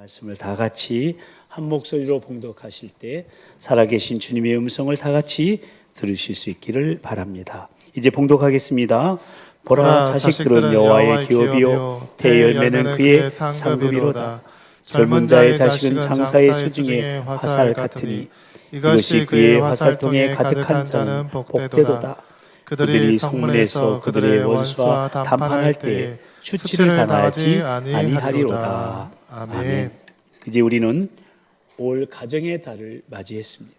말씀을 다 같이 한 목소리로 봉독하실 때 살아계신 주님의 음성을 다 같이 들으실 수 있기를 바랍니다. 이제 봉독하겠습니다. 보라, 자식들은 여호와의 기업이요 대열매는 그의 상급이로다. 젊은 자의 자식은 장사의 수중에 화살 같으니 이것이 그의 화살통에 가득한 자는 복되도다. 그들이 성문에서 그들의 원수와 담판할 때에 수치를 당하지 아니하리로다. 아멘. 이제 우리는 올 가정의 달을 맞이했습니다.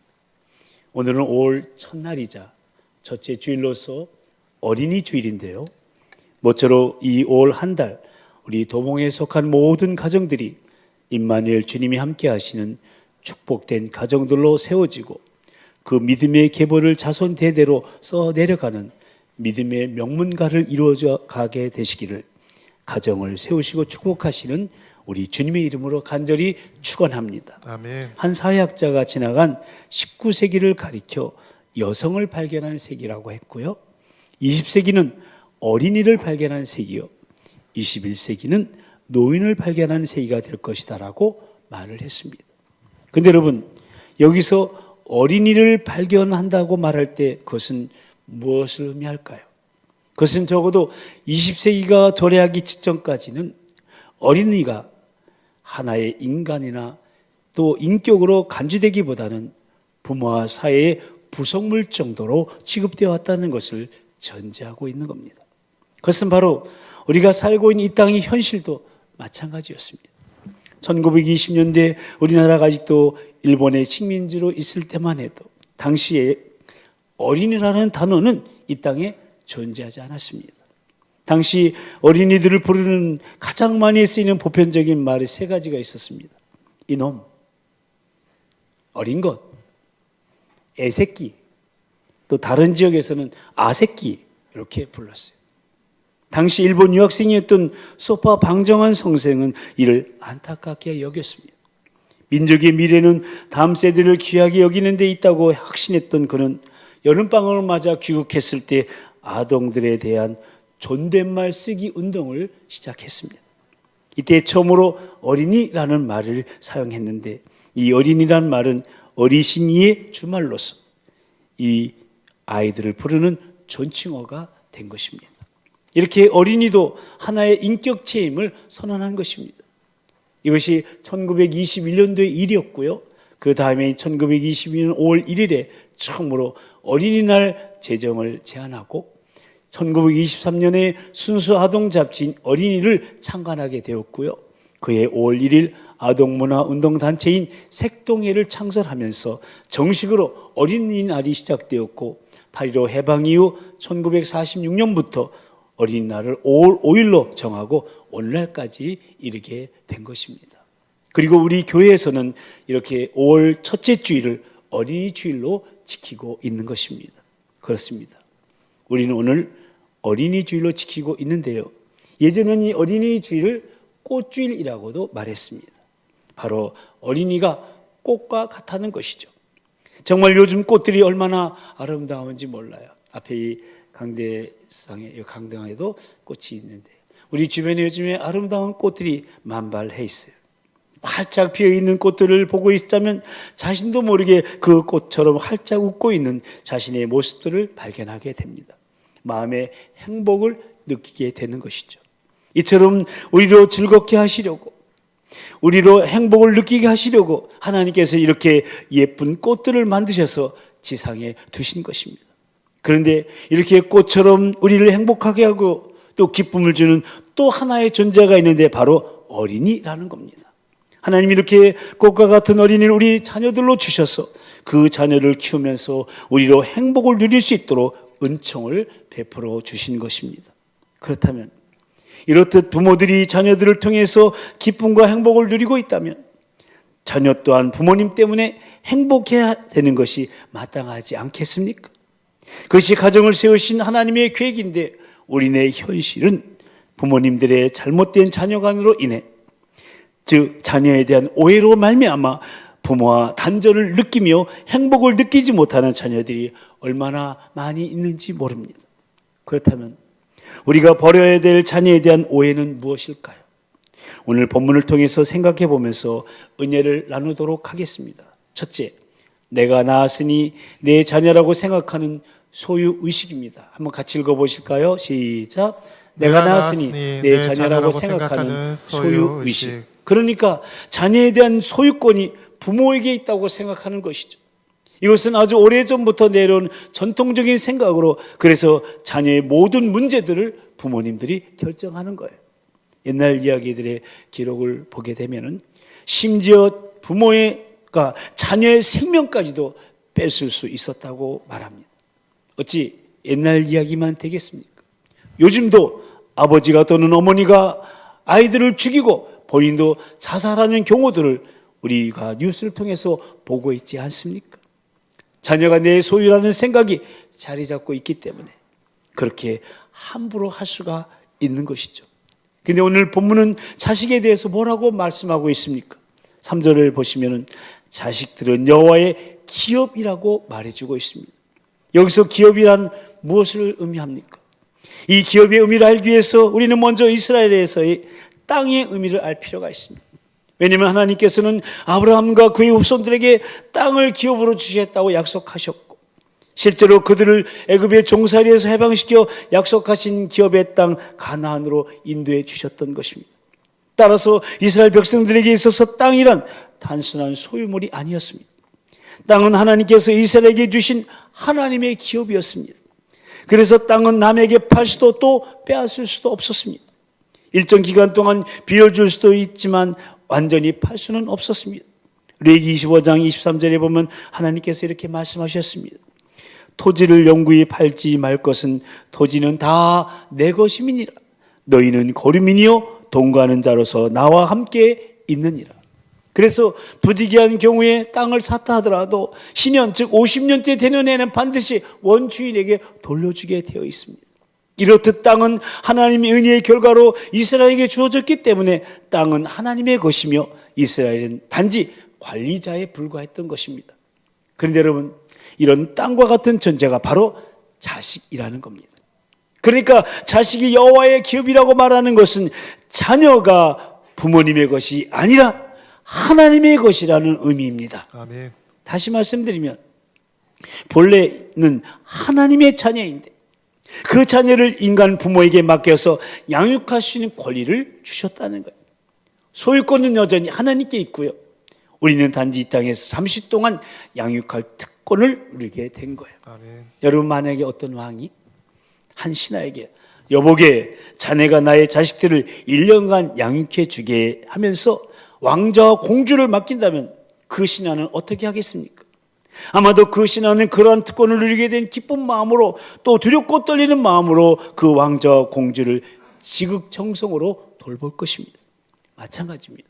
오늘은 올 첫날이자 첫째 주일로서 어린이 주일인데요. 모쪼록 이 올 한 달 우리 도봉에 속한 모든 가정들이 임마누엘 주님이 함께 하시는 축복된 가정들로 세워지고 그 믿음의 계보를 자손 대대로 써 내려가는 믿음의 명문가를 이루어져 가게 되시기를 가정을 세우시고 축복하시는 우리 주님의 이름으로 간절히 축원합니다. 아멘. 한 사회학자가 지나간 19세기를 가리켜 여성을 발견한 세기라고 했고요. 20세기는 어린이를 발견한 세기요. 21세기는 노인을 발견한 세기가 될 것이다라고 말을 했습니다. 그런데 여러분, 여기서 어린이를 발견한다고 말할 때 그것은 무엇을 의미할까요? 그것은 적어도 20세기가 도래하기 직전까지는 어린이가 하나의 인간이나 또 인격으로 간주되기보다는 부모와 사회의 부속물 정도로 취급되어 왔다는 것을 전제하고 있는 겁니다. 그것은 바로 우리가 살고 있는 이 땅의 현실도 마찬가지였습니다. 1920년대 우리나라가 아직도 일본의 식민지로 있을 때만 해도 당시에 어린이라는 단어는 이 땅에 존재하지 않았습니다. 당시 어린이들을 부르는 가장 많이 쓰이는 보편적인 말이 세 가지가 있었습니다. 이놈, 어린 것, 애새끼, 또 다른 지역에서는 아새끼 이렇게 불렀어요. 당시 일본 유학생이었던 소파 방정환 선생은 이를 안타깝게 여겼습니다. 민족의 미래는 다음 세대를 귀하게 여기는 데 있다고 확신했던 그는 여름방학을 맞아 귀국했을 때 아동들에 대한 존댓말 쓰기 운동을 시작했습니다. 이때 처음으로 어린이라는 말을 사용했는데 이 어린이라는 말은 어리신이의 주말로서 이 아이들을 부르는 존칭어가 된 것입니다. 이렇게 어린이도 하나의 인격체임을 선언한 것입니다. 이것이 1921년도의 일이었고요. 그 다음에 1922년 5월 1일에 처음으로 어린이날 제정을 제안하고 1923년에 순수 아동 잡지인 어린이를 창간하게 되었고요. 그해 5월 1일 아동문화운동단체인 색동회를 창설하면서 정식으로 어린이날이 시작되었고 8.15 해방 이후 1946년부터 어린이날을 5월 5일로 정하고 오늘날까지 이르게 된 것입니다. 그리고 우리 교회에서는 이렇게 5월 첫째 주일을 어린이 주일로 지키고 있는 것입니다. 그렇습니다. 우리는 오늘 어린이 주일로 지키고 있는데요. 예전에는 이 어린이 주일을 꽃주일이라고도 말했습니다. 바로 어린이가 꽃과 같다는 것이죠. 정말 요즘 꽃들이 얼마나 아름다운지 몰라요. 앞에 이 강당에도 꽃이 있는데 우리 주변에 요즘에 아름다운 꽃들이 만발해 있어요. 활짝 피어있는 꽃들을 보고 있자면 자신도 모르게 그 꽃처럼 활짝 웃고 있는 자신의 모습들을 발견하게 됩니다. 마음의 행복을 느끼게 되는 것이죠. 이처럼 우리로 즐겁게 하시려고, 우리로 행복을 느끼게 하시려고 하나님께서 이렇게 예쁜 꽃들을 만드셔서 지상에 두신 것입니다. 그런데 이렇게 꽃처럼 우리를 행복하게 하고 또 기쁨을 주는 또 하나의 존재가 있는데 바로 어린이라는 겁니다. 하나님이 이렇게 꽃과 같은 어린이를 우리 자녀들로 주셔서 그 자녀를 키우면서 우리로 행복을 누릴 수 있도록 은총을 베풀어 주신 것입니다. 그렇다면 이렇듯 부모들이 자녀들을 통해서 기쁨과 행복을 누리고 있다면 자녀 또한 부모님 때문에 행복해야 되는 것이 마땅하지 않겠습니까? 그것이 가정을 세우신 하나님의 계획인데 우리네 현실은 부모님들의 잘못된 자녀관으로 인해 즉 자녀에 대한 오해로 말미암아 부모와 단절을 느끼며 행복을 느끼지 못하는 자녀들이 얼마나 많이 있는지 모릅니다. 그렇다면 우리가 버려야 될 자녀에 대한 오해는 무엇일까요? 오늘 본문을 통해서 생각해 보면서 은혜를 나누도록 하겠습니다. 첫째, 내가 낳았으니 내 자녀라고 생각하는 소유의식입니다. 한번 같이 읽어보실까요? 시작. 내가 낳았으니 내 자녀라고 생각하는 소유의식. 그러니까 자녀에 대한 소유권이 부모에게 있다고 생각하는 것이죠. 이것은 아주 오래전부터 내려온 전통적인 생각으로, 그래서 자녀의 모든 문제들을 부모님들이 결정하는 거예요. 옛날 이야기들의 기록을 보게 되면은 심지어 부모가 자녀의 생명까지도 뺏을 수 있었다고 말합니다. 어찌 옛날 이야기만 되겠습니까? 요즘도 아버지가 또는 어머니가 아이들을 죽이고 본인도 자살하는 경우들을 우리가 뉴스를 통해서 보고 있지 않습니까? 자녀가 내 소유라는 생각이 자리 잡고 있기 때문에 그렇게 함부로 할 수가 있는 것이죠. 근데 오늘 본문은 자식에 대해서 뭐라고 말씀하고 있습니까? 3절을 보시면은 자식들은 여호와의 기업이라고 말해주고 있습니다. 여기서 기업이란 무엇을 의미합니까? 이 기업의 의미를 알기 위해서 우리는 먼저 이스라엘에서의 땅의 의미를 알 필요가 있습니다. 왜냐하면 하나님께서는 아브라함과 그의 후손들에게 땅을 기업으로 주시겠다고 약속하셨고, 실제로 그들을 애굽의 종살이에서 해방시켜 약속하신 기업의 땅 가나안으로 인도해 주셨던 것입니다. 따라서 이스라엘 백성들에게 있어서 땅이란 단순한 소유물이 아니었습니다. 땅은 하나님께서 이스라엘에게 주신 하나님의 기업이었습니다. 그래서 땅은 남에게 팔 수도 또 빼앗을 수도 없었습니다. 일정 기간 동안 빌려줄 수도 있지만 완전히 팔 수는 없었습니다. 레위기 25장 23절에 보면 하나님께서 이렇게 말씀하셨습니다. 토지를 영구히 팔지 말 것은 토지는 다 내 것임이니라. 너희는 고류민이요 동거하는 자로서 나와 함께 있느니라. 그래서 부득이한 경우에 땅을 샀다 하더라도 신년 즉 50년째 되는 해는 반드시 원주인에게 돌려주게 되어 있습니다. 이렇듯 땅은 하나님의 은혜의 결과로 이스라엘에게 주어졌기 때문에 땅은 하나님의 것이며 이스라엘은 단지 관리자에 불과했던 것입니다. 그런데 여러분, 이런 땅과 같은 존재가 바로 자식이라는 겁니다. 그러니까 자식이 여호와의 기업이라고 말하는 것은 자녀가 부모님의 것이 아니라 하나님의 것이라는 의미입니다. 아멘. 다시 말씀드리면 본래는 하나님의 자녀인데 그 자녀를 인간 부모에게 맡겨서 양육할 수 있는 권리를 주셨다는 거예요. 소유권은 여전히 하나님께 있고요. 우리는 단지 이 땅에서 30 동안 양육할 특권을 누리게 된 거예요. 아멘. 여러분, 만약에 어떤 왕이 한 신하에게 여보게 자네가 나의 자식들을 1년간 양육해 주게 하면서 왕자와 공주를 맡긴다면 그 신하는 어떻게 하겠습니까? 아마도 그 신하는 그러한 특권을 누리게 된 기쁜 마음으로 또 두렵고 떨리는 마음으로 그 왕자와 공주를 지극정성으로 돌볼 것입니다. 마찬가지입니다.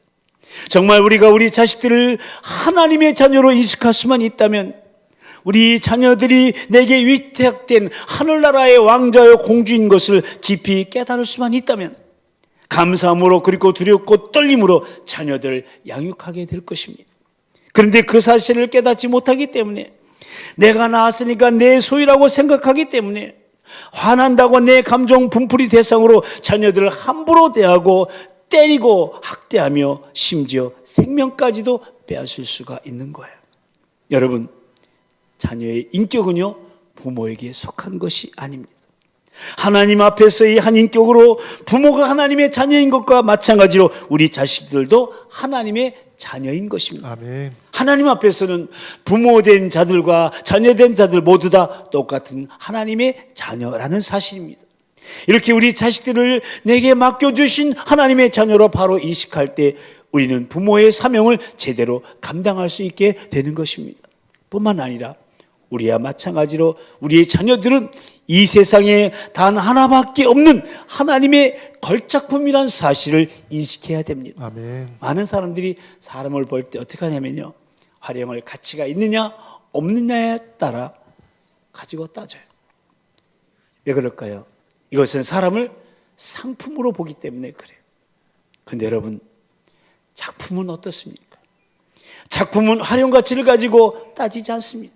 정말 우리가 우리 자식들을 하나님의 자녀로 인식할 수만 있다면, 우리 자녀들이 내게 위탁된 하늘나라의 왕자여 공주인 것을 깊이 깨달을 수만 있다면 감사함으로 그리고 두렵고 떨림으로 자녀들을 양육하게 될 것입니다. 그런데 그 사실을 깨닫지 못하기 때문에, 내가 낳았으니까 내 소유라고 생각하기 때문에 화난다고 내 감정 분풀이 대상으로 자녀들을 함부로 대하고 때리고 학대하며 심지어 생명까지도 빼앗을 수가 있는 거예요. 여러분, 자녀의 인격은요 부모에게 속한 것이 아닙니다. 하나님 앞에서의 한 인격으로 부모가 하나님의 자녀인 것과 마찬가지로 우리 자식들도 하나님의 자녀인 것입니다. 아멘. 하나님 앞에서는 부모된 자들과 자녀된 자들 모두 다 똑같은 하나님의 자녀라는 사실입니다. 이렇게 우리 자식들을 내게 맡겨주신 하나님의 자녀로 바로 인식할 때 우리는 부모의 사명을 제대로 감당할 수 있게 되는 것입니다. 뿐만 아니라 우리와 마찬가지로 우리의 자녀들은 이 세상에 단 하나밖에 없는 하나님의 걸작품이란 사실을 인식해야 됩니다. 아멘. 많은 사람들이 사람을 볼 때 어떻게 하냐면요, 활용할 가치가 있느냐 없느냐에 따라 가지고 따져요. 왜 그럴까요? 이것은 사람을 상품으로 보기 때문에 그래요. 그런데 여러분, 작품은 어떻습니까? 작품은 활용 가치를 가지고 따지지 않습니다.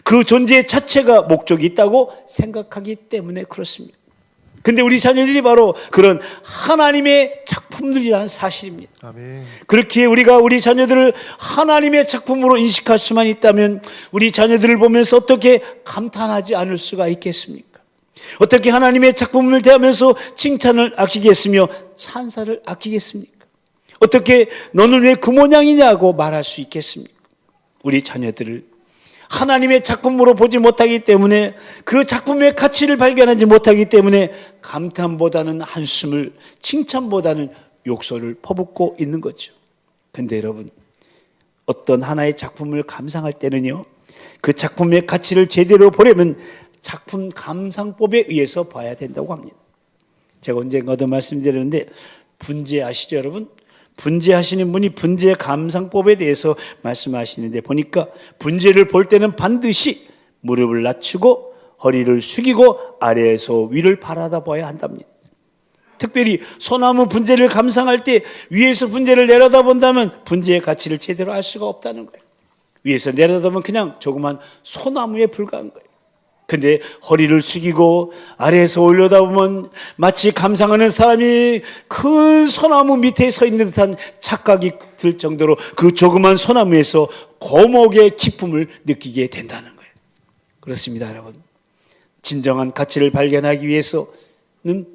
그 존재 자체가 목적이 있다고 생각하기 때문에 그렇습니다. 근데 우리 자녀들이 바로 그런 하나님의 작품들이라는 사실입니다. 아멘. 그렇게 우리가 우리 자녀들을 하나님의 작품으로 인식할 수만 있다면 우리 자녀들을 보면서 어떻게 감탄하지 않을 수가 있겠습니까? 어떻게 하나님의 작품을 대하면서 칭찬을 아끼겠으며 찬사를 아끼겠습니까? 어떻게 너는 왜 그 모양이냐고 말할 수 있겠습니까? 우리 자녀들을 하나님의 작품으로 보지 못하기 때문에, 그 작품의 가치를 발견하지 못하기 때문에 감탄보다는 한숨을, 칭찬보다는 욕설을 퍼붓고 있는 거죠. 근데 여러분, 어떤 하나의 작품을 감상할 때는요, 그 작품의 가치를 제대로 보려면 작품 감상법에 의해서 봐야 된다고 합니다. 제가 언젠가도 말씀드렸는데, 분재 아시죠, 여러분? 분재하시는 분이 분재 감상법에 대해서 말씀하시는데, 보니까 분재를 볼 때는 반드시 무릎을 낮추고 허리를 숙이고 아래에서 위를 바라다 봐야 한답니다. 특별히 소나무 분재를 감상할 때 위에서 분재를 내려다본다면 분재의 가치를 제대로 알 수가 없다는 거예요. 위에서 내려다보면 그냥 조그만 소나무에 불과한 거예요. 근데 허리를 숙이고 아래에서 올려다보면 마치 감상하는 사람이 큰 소나무 밑에 서 있는 듯한 착각이 들 정도로 그 조그만 소나무에서 고목의 기쁨을 느끼게 된다는 거예요. 그렇습니다, 여러분. 진정한 가치를 발견하기 위해서는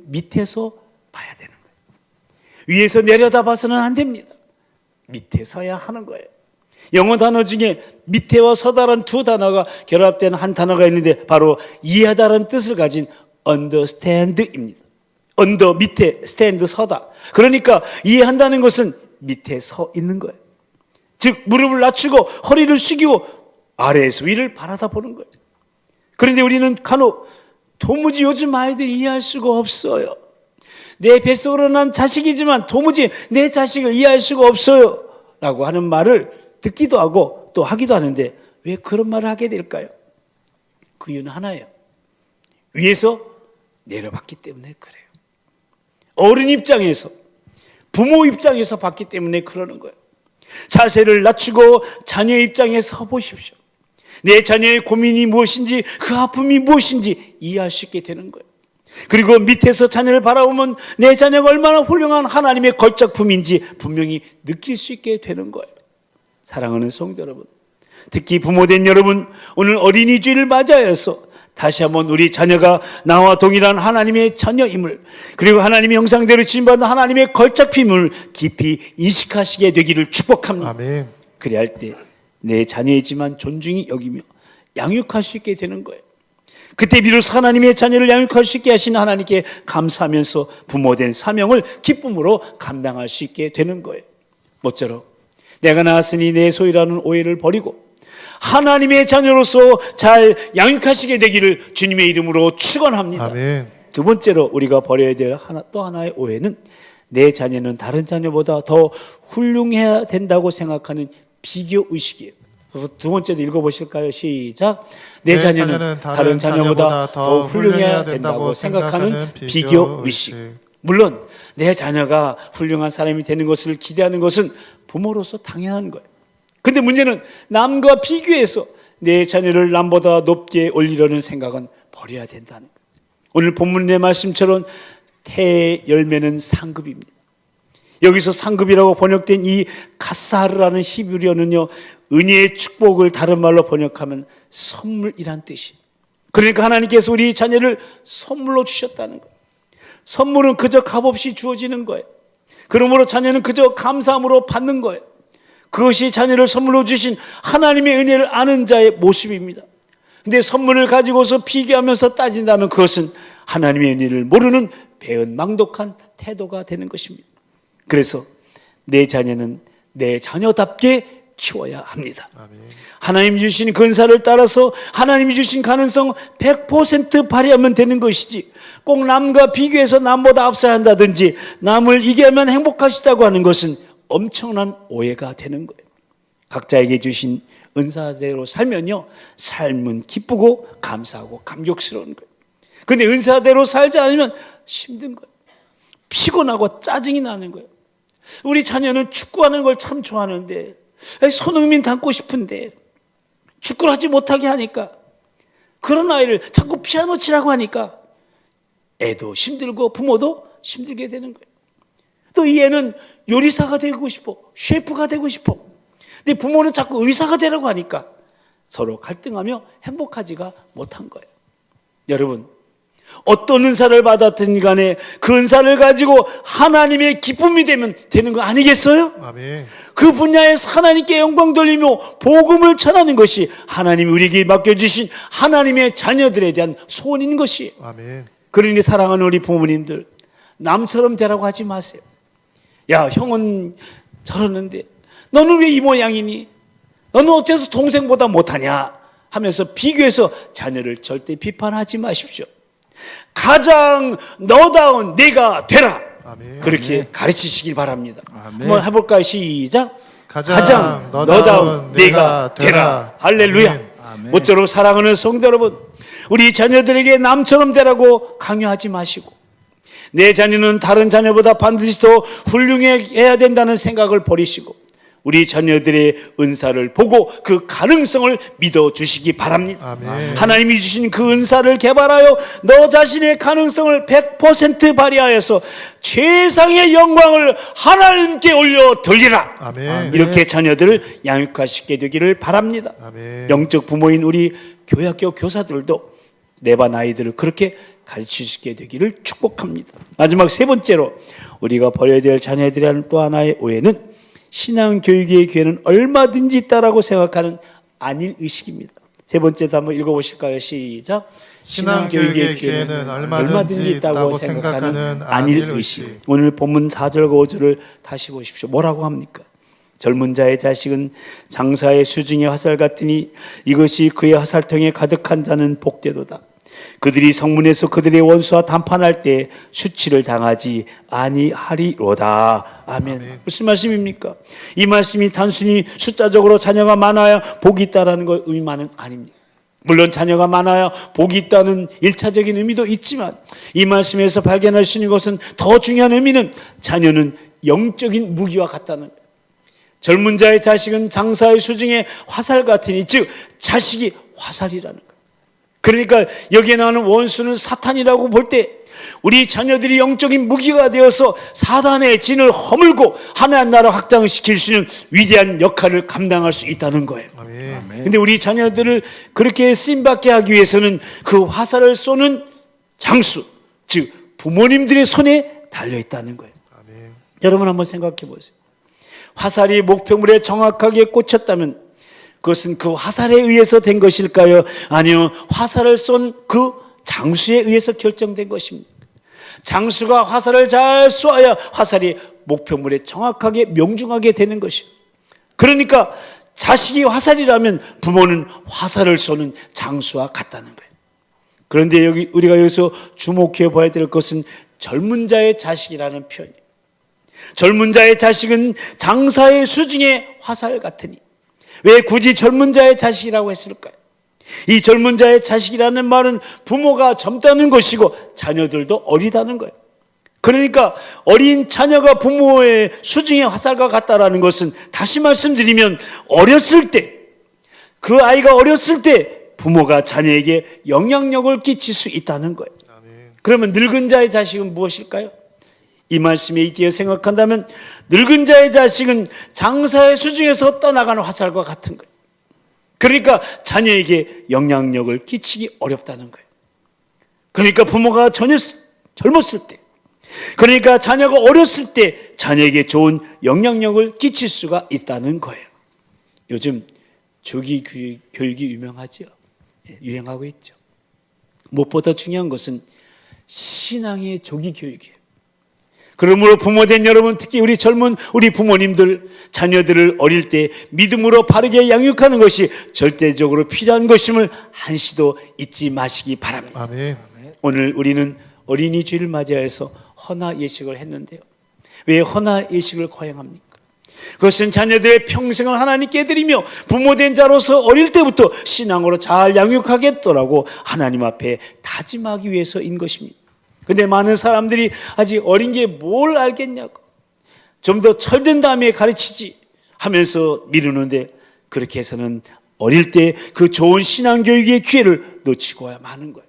밑에서 봐야 되는 거예요. 위에서 내려다봐서는 안 됩니다. 밑에 서야 하는 거예요. 영어 단어 중에 밑에와 서다라는 두 단어가 결합된 한 단어가 있는데, 바로 이해하다라는 뜻을 가진 understand입니다. under, 밑에, stand, 서다. 그러니까 이해한다는 것은 밑에 서 있는 거예요. 즉 무릎을 낮추고 허리를 숙이고 아래에서 위를 바라다 보는 거예요. 그런데 우리는 간혹 도무지 요즘 아이들이 이해할 수가 없어요. 내 뱃속으로 난 자식이지만 도무지 내 자식을 이해할 수가 없어요 라고 하는 말을 듣기도 하고 또 하기도 하는데, 왜 그런 말을 하게 될까요? 그 이유는 하나예요. 위에서 내려봤기 때문에 그래요. 어른 입장에서, 부모 입장에서 봤기 때문에 그러는 거예요. 자세를 낮추고 자녀 입장에 서 보십시오. 내 자녀의 고민이 무엇인지, 그 아픔이 무엇인지 이해할 수 있게 되는 거예요. 그리고 밑에서 자녀를 바라보면 내 자녀가 얼마나 훌륭한 하나님의 걸작품인지 분명히 느낄 수 있게 되는 거예요. 사랑하는 성도 여러분, 특히 부모된 여러분, 오늘 어린이 주일을 맞이하여서 다시 한번 우리 자녀가 나와 동일한 하나님의 자녀임을, 그리고 하나님의 형상대로 지음받은 하나님의 걸작품을 깊이 인식하시게 되기를 축복합니다. 아멘. 그래야 할 때 내 자녀이지만 존중히 여기며 양육할 수 있게 되는 거예요. 그때 비로소 하나님의 자녀를 양육할 수 있게 하신 하나님께 감사하면서 부모된 사명을 기쁨으로 감당할 수 있게 되는 거예요. 모쪼록 내가 낳았으니 내 소유라는 오해를 버리고 하나님의 자녀로서 잘 양육하시게 되기를 주님의 이름으로 축원합니다. 아멘. 두 번째로 우리가 버려야 될 또 하나의 오해는, 내 자녀는 다른 자녀보다 더 훌륭해야 된다고 생각하는 비교 의식이에요. 두 번째도 읽어보실까요? 시작. 내 자녀는 다른 자녀보다 더 훌륭해야 된다고 생각하는 비교 의식. 물론 내 자녀가 훌륭한 사람이 되는 것을 기대하는 것은 부모로서 당연한 거예요. 근데 문제는 남과 비교해서 내 자녀를 남보다 높게 올리려는 생각은 버려야 된다는 거예요. 오늘 본문의 말씀처럼 태의 열매는 상급입니다. 여기서 상급이라고 번역된 이 가사르라는 히브리어는요, 은혜의 축복을 다른 말로 번역하면 선물이란 뜻이에요. 그러니까 하나님께서 우리 자녀를 선물로 주셨다는 거예요. 선물은 그저 값없이 주어지는 거예요. 그러므로 자녀는 그저 감사함으로 받는 거예요. 그것이 자녀를 선물로 주신 하나님의 은혜를 아는 자의 모습입니다. 근데 선물을 가지고서 비교하면서 따진다면 그것은 하나님의 은혜를 모르는 배은망덕한 태도가 되는 것입니다. 그래서 내 자녀는 내 자녀답게 키워야 합니다. 아멘. 하나님 주신 근사를 따라서 하나님이 주신 가능성 100% 발휘하면 되는 것이지, 꼭 남과 비교해서 남보다 앞서야 한다든지 남을 이겨야만 행복하시다고 하는 것은 엄청난 오해가 되는 거예요. 각자에게 주신 은사대로 살면요, 삶은 기쁘고 감사하고 감격스러운 거예요. 근데 은사대로 살지 않으면 힘든 거예요. 피곤하고 짜증이 나는 거예요. 우리 자녀는 축구하는 걸 참 좋아하는데, 손흥민 닮고 싶은데 축구를 하지 못하게 하니까, 그런 아이를 자꾸 피아노 치라고 하니까 애도 힘들고 부모도 힘들게 되는 거예요. 또 이 애는 요리사가 되고 싶어, 셰프가 되고 싶어. 근데 부모는 자꾸 의사가 되라고 하니까 서로 갈등하며 행복하지가 못한 거예요. 여러분, 어떤 은사를 받았든 간에 그 은사를 가지고 하나님의 기쁨이 되는 거 아니겠어요? 아멘. 그 분야에서 하나님께 영광 돌리며 복음을 전하는 것이 하나님이 우리에게 맡겨주신 하나님의 자녀들에 대한 소원인 것이에요. 아멘. 그러니 사랑하는 우리 부모님들, 남처럼 되라고 하지 마세요. 야, 형은 저러는데 너는 왜 이 모양이니? 너는 어째서 동생보다 못하냐? 하면서 비교해서 자녀를 절대 비판하지 마십시오. 가장 너다운 내가 되라. 아멘. 그렇게 가르치시길 바랍니다. 아멘. 한번 해볼까요? 시작. 가장 너다운 내가 되라. 할렐루야. 아멘. 모쪼록 사랑하는 성도 여러분, 우리 자녀들에게 남처럼 되라고 강요하지 마시고, 내 자녀는 다른 자녀보다 반드시 더 훌륭해야 된다는 생각을 버리시고, 우리 자녀들의 은사를 보고 그 가능성을 믿어주시기 바랍니다. 아멘. 하나님이 주신 그 은사를 개발하여 너 자신의 가능성을 100% 발휘하여서 최상의 영광을 하나님께 올려 돌리라. 아멘. 이렇게 자녀들을 양육하시게 되기를 바랍니다. 아멘. 영적 부모인 우리 교회학교 교사들도 내 반 아이들을 그렇게 가르치시게 되기를 축복합니다. 마지막 세 번째로 우리가 버려야 될 자녀에 대한 또 하나의 오해는 신앙교육의 기회는 얼마든지 있다라고 생각하는 안일 의식입니다. 세 번째도 한번 읽어보실까요? 시작. 신앙교육의 기회는 얼마든지 있다고 생각하는 안일 의식. 오늘 본문 4절과 5절을 다시 보십시오. 뭐라고 합니까? 젊은 자의 자식은 장사의 수중의 화살 같으니 이것이 그의 화살통에 가득한 자는 복되도다. 그들이 성문에서 그들의 원수와 담판할 때 수치를 당하지 아니하리로다. 아멘. 아멘. 무슨 말씀입니까? 이 말씀이 단순히 숫자적으로 자녀가 많아야 복이 있다라는 것 의미만은 아닙니다. 물론 자녀가 많아야 복이 있다는 1차적인 의미도 있지만 이 말씀에서 발견할 수 있는 것은 더 중요한 의미는 자녀는 영적인 무기와 같다는 거예요. 젊은 자의 자식은 장사의 수중에 화살 같으니, 즉 자식이 화살이라는 거예요. 그러니까 여기에 나오는 원수는 사탄이라고 볼 때 우리 자녀들이 영적인 무기가 되어서 사단의 진을 허물고 하나님 나라 확장시킬 수 있는 위대한 역할을 감당할 수 있다는 거예요. 아멘. 근데 우리 자녀들을 그렇게 쓰임받게 하기 위해서는 그 화살을 쏘는 장수, 즉 부모님들의 손에 달려있다는 거예요. 아멘. 여러분 한번 생각해 보세요. 화살이 목표물에 정확하게 꽂혔다면 그것은 그 화살에 의해서 된 것일까요? 아니요, 화살을 쏜 그 장수에 의해서 결정된 것입니다. 장수가 화살을 잘 쏘아야 화살이 목표물에 정확하게 명중하게 되는 것이에요. 그러니까 자식이 화살이라면 부모는 화살을 쏘는 장수와 같다는 거예요. 그런데 우리가 여기서 주목해 봐야 될 것은 젊은 자의 자식이라는 표현이에요. 젊은 자의 자식은 장사의 수중에 화살 같으니, 왜 굳이 젊은 자의 자식이라고 했을까요? 이 젊은 자의 자식이라는 말은 부모가 젊다는 것이고 자녀들도 어리다는 거예요. 그러니까 어린 자녀가 부모의 수중의 화살과 같다라는 것은, 다시 말씀드리면 어렸을 때, 그 아이가 어렸을 때 부모가 자녀에게 영향력을 끼칠 수 있다는 거예요. 아멘. 그러면 늙은 자의 자식은 무엇일까요? 이 말씀에 있기에 생각한다면 늙은 자의 자식은 장사의 수중에서 떠나가는 화살과 같은 거예요. 그러니까 자녀에게 영향력을 끼치기 어렵다는 거예요. 그러니까 부모가 젊었을 때, 그러니까 자녀가 어렸을 때 자녀에게 좋은 영향력을 끼칠 수가 있다는 거예요. 요즘 조기 교육이 유명하죠. 유행하고 있죠. 무엇보다 중요한 것은 신앙의 조기 교육이에요. 그러므로 부모된 여러분, 특히 우리 젊은 우리 부모님들, 자녀들을 어릴 때 믿음으로 바르게 양육하는 것이 절대적으로 필요한 것임을 한시도 잊지 마시기 바랍니다. 아멘. 오늘 우리는 어린이 주일을 맞이해서 헌화 예식을 했는데요. 왜 헌화 예식을 거행합니까? 그것은 자녀들의 평생을 하나님께 드리며 부모된 자로서 어릴 때부터 신앙으로 잘 양육하겠더라고 하나님 앞에 다짐하기 위해서인 것입니다. 근데 많은 사람들이 아직 어린 게 뭘 알겠냐고, 좀 더 철든 다음에 가르치지 하면서 미루는데, 그렇게 해서는 어릴 때 그 좋은 신앙교육의 기회를 놓치고야 마는 거예요.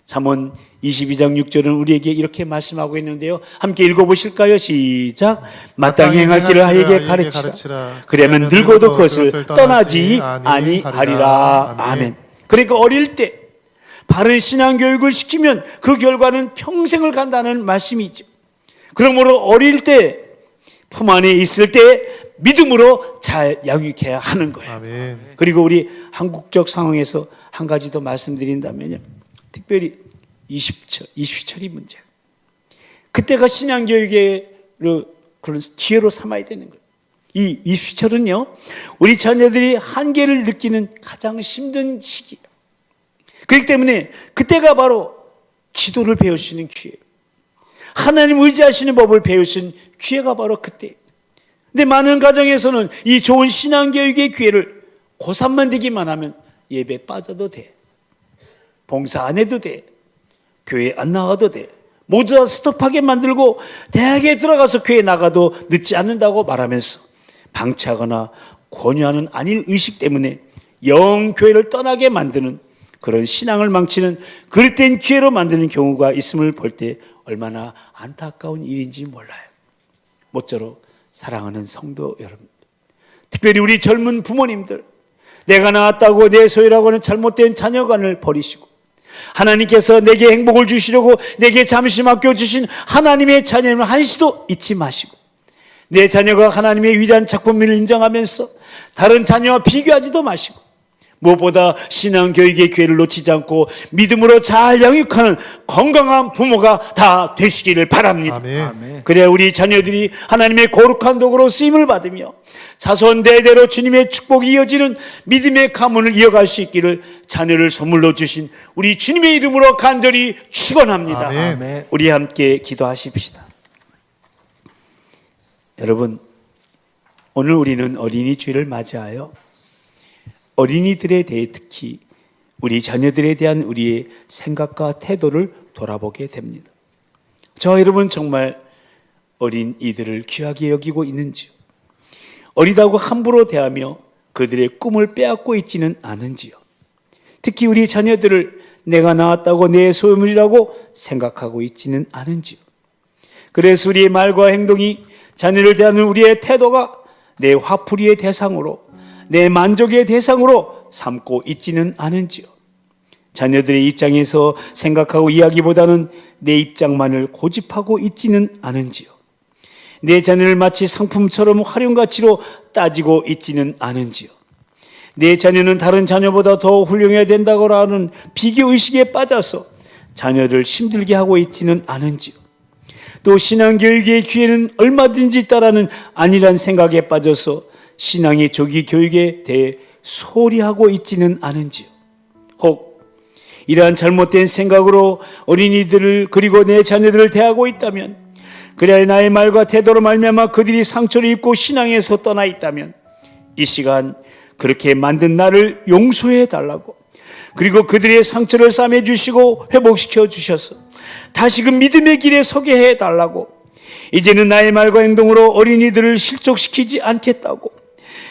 잠언 22장 6절은 우리에게 이렇게 말씀하고 있는데요. 함께 읽어보실까요? 시작. 마땅히 행할 길을 아이에게 가르치라. 그러면 늙어도 그것을 떠나지 아니하리라. 아멘. 그러니까 어릴 때 바른 신앙교육을 시키면 그 결과는 평생을 간다는 말씀이죠. 그러므로 어릴 때 품 안에 있을 때 믿음으로 잘 양육해야 하는 거예요. 아멘. 그리고 우리 한국적 상황에서 한 가지 더 말씀드린다면요. 특별히 20철이 문제예요. 그때가 신앙교육의 그런 기회로 삼아야 되는 거예요. 이 20철은요, 우리 자녀들이 한계를 느끼는 가장 힘든 시기예요. 그렇기 때문에 그때가 바로 기도를 배울 수 있는 기회예요. 하나님 의지하시는 법을 배울 수 있는 기회가 바로 그때예요. 근데 많은 가정에서는 이 좋은 신앙교육의 기회를 고3만 되기만 하면 예배 빠져도 돼. 봉사 안 해도 돼. 교회 안 나가도 돼. 모두 다 스톱하게 만들고 대학에 들어가서 교회 나가도 늦지 않는다고 말하면서 방치하거나 권유하는 안일 의식 때문에 영 교회를 떠나게 만드는 그런 신앙을 망치는 그릇된 기회로 만드는 경우가 있음을 볼 때 얼마나 안타까운 일인지 몰라요. 모쪼록 사랑하는 성도 여러분, 특별히 우리 젊은 부모님들, 내가 낳았다고 내 소유라고 하는 잘못된 자녀관을 버리시고 하나님께서 내게 행복을 주시려고 내게 잠시 맡겨주신 하나님의 자녀임을 한시도 잊지 마시고 내 자녀가 하나님의 위대한 작품을 인정하면서 다른 자녀와 비교하지도 마시고 무엇보다 신앙교육의 기회를 놓치지 않고 믿음으로 잘 양육하는 건강한 부모가 다 되시기를 바랍니다. 아멘. 그래야 우리 자녀들이 하나님의 거룩한 도구로 쓰임을 받으며 자손 대대로 주님의 축복이 이어지는 믿음의 가문을 이어갈 수 있기를 자녀를 선물로 주신 우리 주님의 이름으로 간절히 축원합니다. 아멘. 우리 함께 기도하십시다. 여러분, 오늘 우리는 어린이 주일을 맞이하여 어린이들에 대해 특히 우리 자녀들에 대한 우리의 생각과 태도를 돌아보게 됩니다. 저와 여러분 정말 어린이들을 귀하게 여기고 있는지요? 어리다고 함부로 대하며 그들의 꿈을 빼앗고 있지는 않은지요? 특히 우리 자녀들을 내가 낳았다고 내 소유물이라고 생각하고 있지는 않은지요? 그래서 우리의 말과 행동이 자녀를 대하는 우리의 태도가 내 화풀이의 대상으로 내 만족의 대상으로 삼고 있지는 않은지요? 자녀들의 입장에서 생각하고 이야기보다는 내 입장만을 고집하고 있지는 않은지요? 내 자녀를 마치 상품처럼 활용가치로 따지고 있지는 않은지요? 내 자녀는 다른 자녀보다 더 훌륭해야 된다고 하는 비교의식에 빠져서 자녀를 힘들게 하고 있지는 않은지요? 또 신앙교육의 기회는 얼마든지 있다라는 안일한 생각에 빠져서 신앙의 조기 교육에 대해 소홀히하고 있지는 않은지요? 혹 이러한 잘못된 생각으로 어린이들을 그리고 내 자녀들을 대하고 있다면, 그래야 나의 말과 태도로 말미암아 그들이 상처를 입고 신앙에서 떠나 있다면 이 시간 그렇게 만든 나를 용서해 달라고, 그리고 그들의 상처를 싸매 주시고 회복시켜 주셔서 다시금 믿음의 길에 서게 해 달라고, 이제는 나의 말과 행동으로 어린이들을 실족시키지 않겠다고,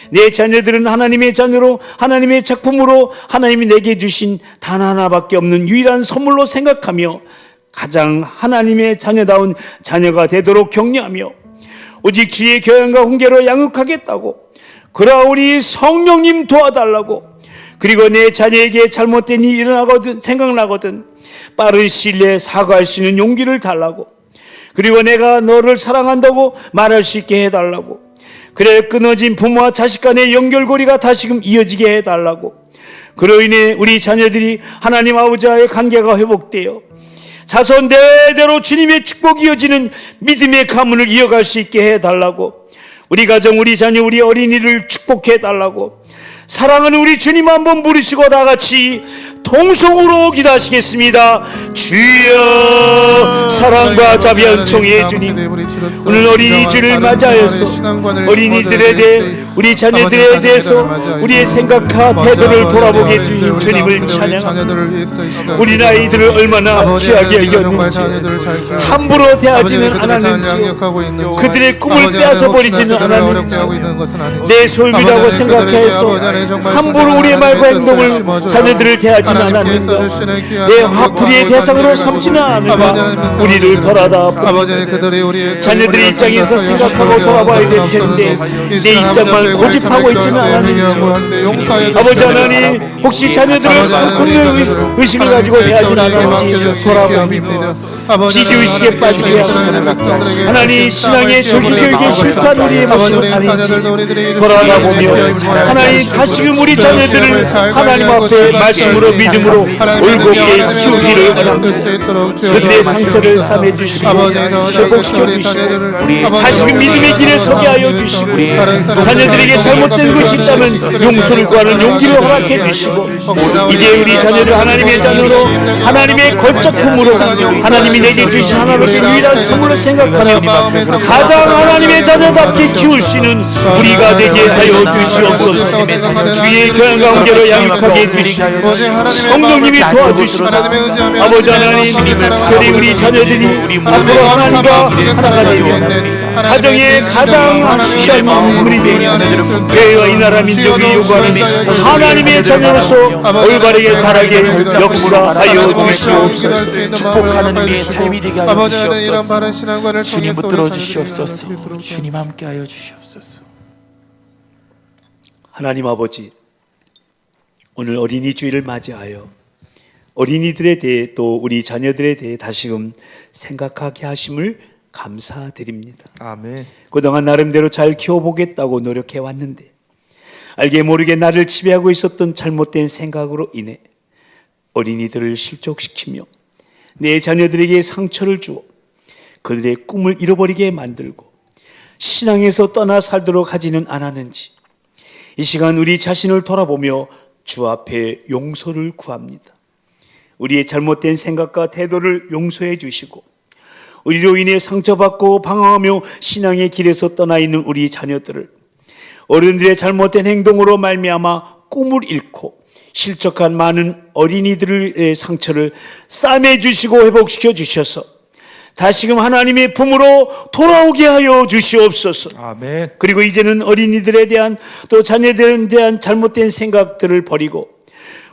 내 자녀들은 하나님의 자녀로 하나님의 작품으로 하나님이 내게 주신 단 하나밖에 없는 유일한 선물로 생각하며 가장 하나님의 자녀다운 자녀가 되도록 격려하며 오직 주의 교양과 훈계로 양육하겠다고, 그러하오니 성령님 도와달라고, 그리고 내 자녀에게 잘못된 일이 일어나거든 생각나거든 빠른 시일 내에 사과할 수 있는 용기를 달라고, 그리고 내가 너를 사랑한다고 말할 수 있게 해달라고, 그래 끊어진 부모와 자식 간의 연결고리가 다시금 이어지게 해달라고, 그로 인해 우리 자녀들이 하나님 아버지와의 관계가 회복되어 자손 대대로 주님의 축복이 이어지는 믿음의 가문을 이어갈 수 있게 해달라고, 우리 가정, 우리 자녀, 우리 어린이를 축복해달라고, 사랑하는 우리 주님 한번 부르시고 다 같이 통성으로 기도하시겠습니다. 주여, 사랑과 자비 은총의 주님, 오늘 어린이주를 맞이하여서 어린이들에 대해 우리 자녀들에 대해서 우리의 생각과 태도를 돌아보게 해주신 주님을 찬양합니다. 우리 아이들을 얼마나 귀하게 여겼는지, 함부로 대하지는 않았는지, 그들의 꿈을 빼앗아 버리지는 않았는지, 내 소유이라고 생각해서 함부로 우리의 말과 행동을 자녀들을 대하지는 않았는가? 내 화풀이의 대상으로 삼지는 않은가? 우리를 돌아다 자녀들의 입장에서 생각하고 돌아봐야 될 텐데 내 입장만 고집하고 있지는 않았는지, 아버지 하나님, 혹시 자녀들을 성품의 의식을 가지고 대하지 않았는지 돌아봅니다. 비교의식에 빠지게 하소서. 하나님, 신앙의 조기교육에 실패한 우리의 모습은 아닌지 돌아가보며 하나님, 다시금 우리 자녀들을 하나님 앞에 말씀으로 믿음으로 올곧게 키우기를 원합니다. 저들의 상처를 삼해주시고 회복시켜주시고 다시금 믿음의 길에 서게 하여 주시고 자녀들에게 잘못된 것이 있다면 용서를 구하는 용기를 허락해 주시고 이제 우리 자녀를 하나님의 자녀로 하나님의 걸작품으로 하나님이 내게 주신 하나님의 유일한 선물로 생각하며 가장 하나님의 자녀답게 키울 수 있는 우리가 되게 하여 주시옵소서. 주의 교양 가운데로 양육하게 해주시고 성령님이 도와주시고 아버지 하나님, 특별히 우리 자녀들이 앞으로 하나님과 하나가 되어 가정의 가장 귀한 문물이 되시는 교회와 이 나라 민족이 요구하는 하나님의 자녀로서 올바르게 자라게 역사하여 주시옵소서. 축복하는 우리의 삶이 되게 하여 주시옵소서. 주님 붙들어 주시옵소서. 주님 함께 하여 주시옵소서. 하나님 아버지, 오늘 어린이 주일을 맞이하여 어린이들에 대해 또 우리 자녀들에 대해 다시금 생각하게 하심을 감사드립니다. 아멘. 그동안 나름대로 잘 키워보겠다고 노력해 왔는데 알게 모르게 나를 지배하고 있었던 잘못된 생각으로 인해 어린이들을 실족시키며 내 자녀들에게 상처를 주어 그들의 꿈을 잃어버리게 만들고 신앙에서 떠나 살도록 하지는 않았는지 이 시간 우리 자신을 돌아보며 주 앞에 용서를 구합니다. 우리의 잘못된 생각과 태도를 용서해 주시고 우리로 인해 상처받고 방황하며 신앙의 길에서 떠나 있는 우리 자녀들을 어른들의 잘못된 행동으로 말미암아 꿈을 잃고 실족한 많은 어린이들의 상처를 싸매 주시고 회복시켜 주셔서 다시금 하나님의 품으로 돌아오게 하여 주시옵소서. 아멘. 그리고 이제는 어린이들에 대한 또 자녀들에 대한 잘못된 생각들을 버리고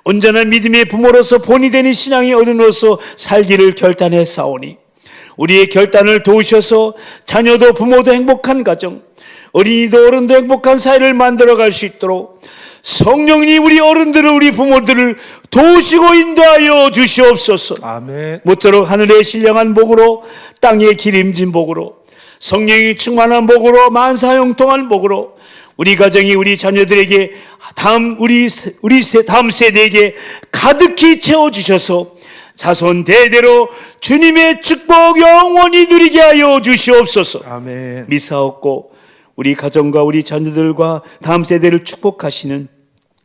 온전한 믿음의 부모로서 본이 되는 신앙의 어른으로서 살기를 결단했사오니 우리의 결단을 도우셔서 자녀도 부모도 행복한 가정, 어린이도 어른도 행복한 사회를 만들어갈 수 있도록 성령님 우리 어른들을 우리 부모들을 도우시고 인도하여 주시옵소서. 아멘. 모쪼록 하늘의 신령한 복으로 땅의 기름진 복으로 성령이 충만한 복으로 만사형통한 복으로 우리 가정이 우리 자녀들에게 다음 세대에게 가득히 채워주셔서 자손 대대로 주님의 축복 영원히 누리게 하여 주시옵소서. 아멘. 미사옵고 우리 가정과 우리 자녀들과 다음 세대를 축복하시는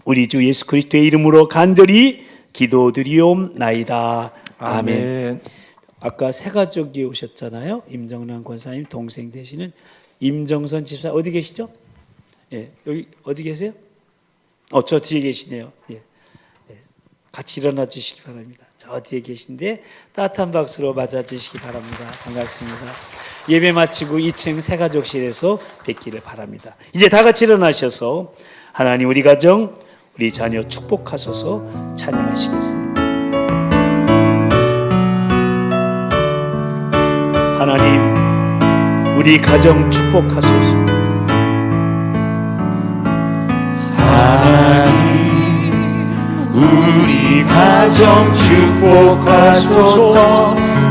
우리 주 예수 그리스도의 이름으로 간절히 기도드리옵나이다. 아멘. 아멘. 아까 세 가족이 오셨잖아요. 임정란 권사님 동생 되시는 임정선 집사 어디 계시죠? 예, 여기 어디 계세요? 저 뒤에 계시네요. 예. 같이 일어나 주시기 바랍니다. 저 뒤에 계신데 따뜻한 박수로 맞아 주시기 바랍니다. 반갑습니다. 예배 마치고 2층 새가족실에서 뵙기를 바랍니다. 이제 다 같이 일어나셔서 하나님 우리 가정, 우리 자녀 축복하소서 찬양하시겠습니다. 하나님 우리 가정 축복하소서. 하나님 우리 가정 축복하소서.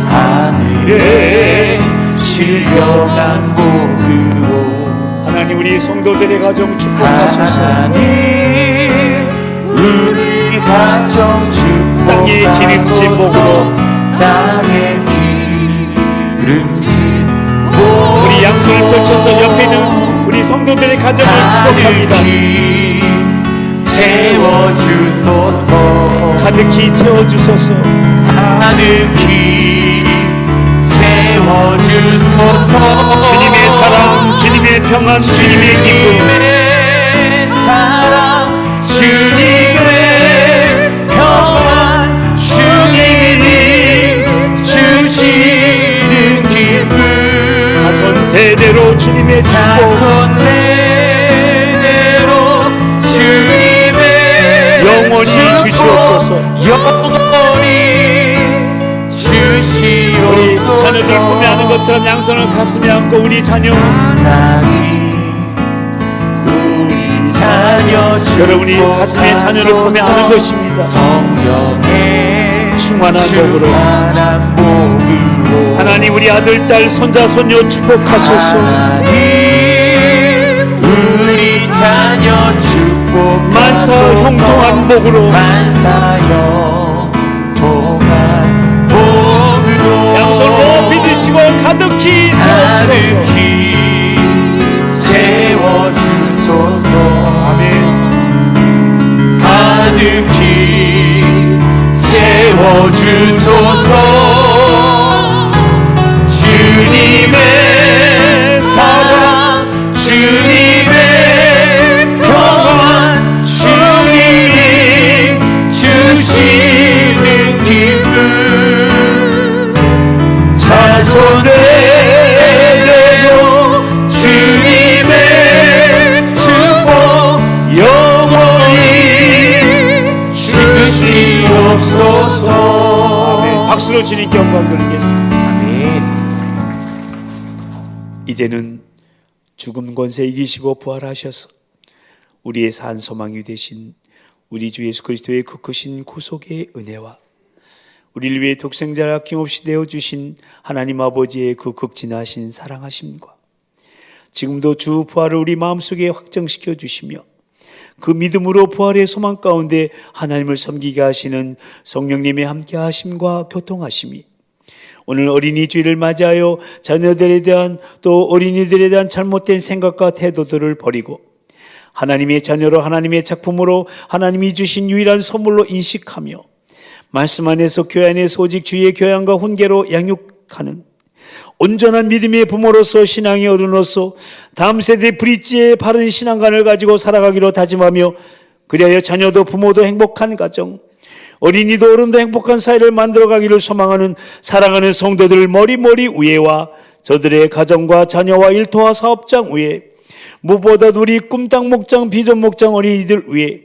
하늘에 신령한 복으로 하나님 우리 성도들의 가정 축복하소서. 하나님 우리 가정 땅의 기름진 복으로 땅의 기름진 복으로 우리 양손을 펼쳐서 옆에 있는 우리 성도들의 가정을 축복합니다. 채워주소서. 가득히 채워주소서. 가득히 채워주소서. 주님의 사랑, 주님의 평안, 주님의 기쁨, 주님의 사랑, 주님의 평안, 주님이 주시는 기쁨, 자손 대대로 주님의 자손 축복, 대대로 주님의 영원히 주시옵소서. 영원히 주시옵소서. 우리 자녀들 구매하는 것처럼 양손을 가슴에 안고 우리 자녀 하나님 우리 자녀 여러분이 가슴에 자녀를 구매하는 것입니다. 성령의 충만한 복으로 하나님 우리 아들 딸 손자 손녀 축복하소서. 하나님 우리 자녀 축복하소서. 만사 형통한 복으로 만사 형통한 복으로 양손 높이 드시고 가득히 채워주소서. 아멘. 가득히 채워주소서. 주님의 사랑 주님의 평안 주님이 주시는 기쁨 자손을 되고 주님의 축복 영원히 주시옵소서. 아멘. 박수로 주님께 영광 돌리겠습니다. 아멘. 이제는 죽음 권세 이기시고 부활하셔서 우리의 산 소망이 되신 우리 주 예수 그리스도의 그 크신 구속의 은혜와 우리를 위해 독생자를 아낌없이 내어주신 하나님 아버지의 그 극진하신 사랑하심과 지금도 주 부활을 우리 마음속에 확정시켜 주시며 그 믿음으로 부활의 소망 가운데 하나님을 섬기게 하시는 성령님의 함께 하심과 교통하심이 오늘 어린이 주일을 맞이하여 자녀들에 대한 또 어린이들에 대한 잘못된 생각과 태도들을 버리고 하나님의 자녀로 하나님의 작품으로 하나님이 주신 유일한 선물로 인식하며 말씀 안에서 교회 안에서 오직 주의 교양과 훈계로 양육하는 온전한 믿음의 부모로서 신앙의 어른으로서 다음 세대 브릿지의 바른 신앙관을 가지고 살아가기로 다짐하며 그리하여 자녀도 부모도 행복한 가정 어린이도 어른도 행복한 사회를 만들어가기를 소망하는 사랑하는 성도들 머리 위에와 저들의 가정과 자녀와 일터와 사업장 위에 무엇보다 우리 꿈땅 목장 비전 목장 어린이들 위에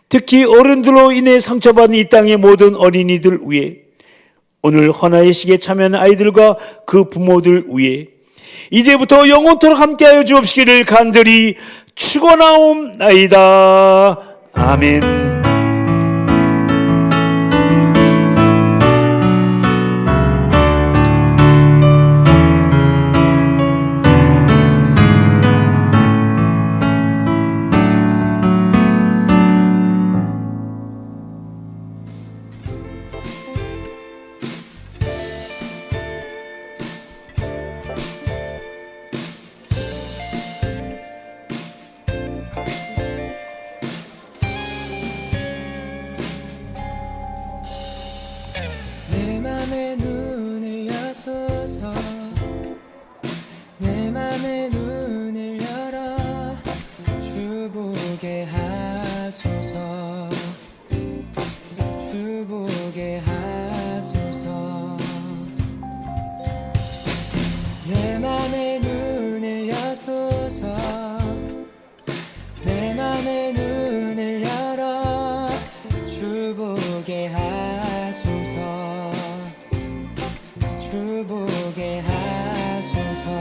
특히 어른들로 인해 상처받은 이 땅의 모든 어린이들 위에 오늘 헌화의 식에 참여하는 아이들과 그 부모들 위에 이제부터 영원토록 함께하여 주옵시기를 간절히 축원하옵나이다. 아멘. 내 맘의 눈을 여소서 내 맘의 눈을 열어 주 보게 하소서 주 보게 하소서 내 맘의 눈을 여소서 내 맘의 눈을 열어 주 보게 하소서 주 보게 하소서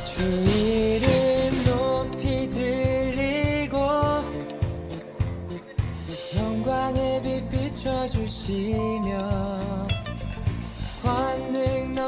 주 이름 높이 들리고 영광의 빛 비춰주시며